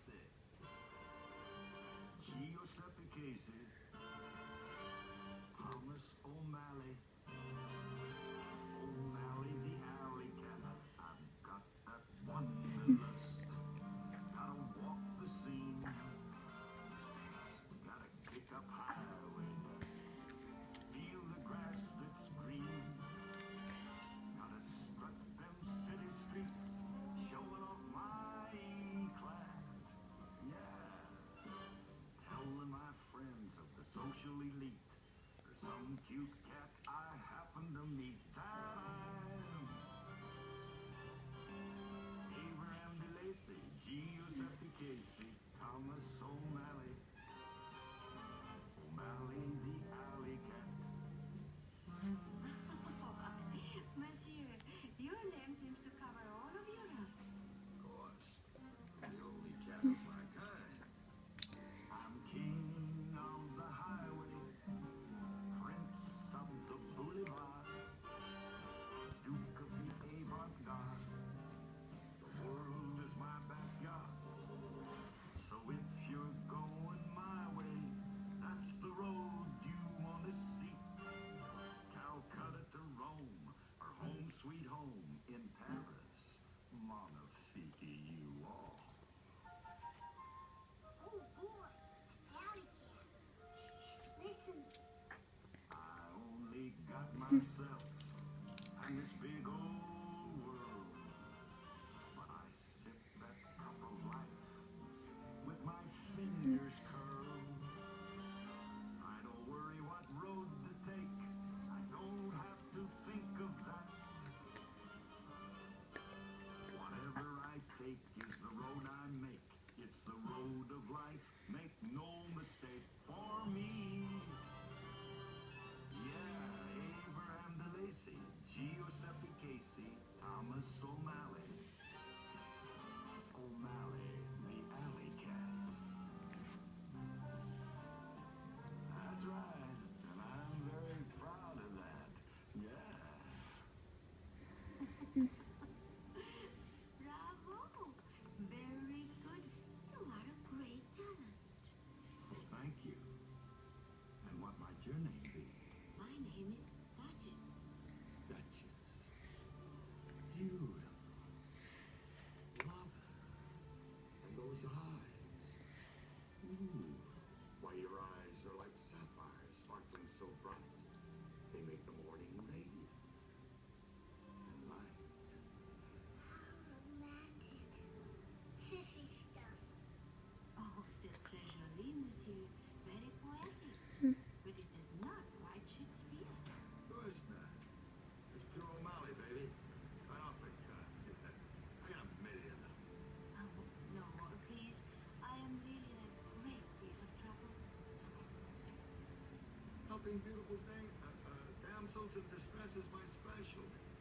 Casey. Giuseppe Casey. Thomas O'Malley. O'Malley the alley cat. I've got that wanderlust. Gotta walk the scene. Gotta kick up highway dust. Feel the grass that's green. Gotta strut them city streets. Showing off my E-class. Yeah. Telling my friends of the social elite. There's some cute cat I happen to meet that I'm Abraham DeLacy, Giuseppe Casey, Thomas O'Malley, O'Malley the alley cat. Monsieur, your name seems to cover all of Europe. Of course, the only cat of my kind. I'm king of the highway, prince of the boulevard, duke of the avant-garde. The world is my backyard. So if you're going my way, that's the road you want to see. Calcutta to Rome, or home sweet home in Paris. Magnifique you all. Oh boy, alley cat. Listen. I only got myself and this big old world. But I sip that cup of life with my fingers curled. I don't worry what road to take. I don't have to think of that. Whatever I take is the road I make. It's the road of life. Make no mistake for me. Yeah, Abraham DeLacy, Giuseppe Casey, Thomas O'Malley. O'Malley, the alley cat. That's right, and I'm very proud of that. Yeah. Bravo! Very good. You are a great talent. Oh, thank you. And what might your name be? My name is Duchess. Duchess. Beautiful. Mother. And those eyes. Ooh. Why, your eyes are like sapphires sparkling so bright. They make the morning radiant and light. Romantic. Sissy stuff. Oh, c'est très joli, monsieur. Very poetic. But it is not quite Shakespeare. Of course not. It's pure O'Malley, baby. Right off the cuff. I got a million of them. Oh, no more, please. I am really in a great deal of trouble. Helping beautiful damsels in distress is my specialty.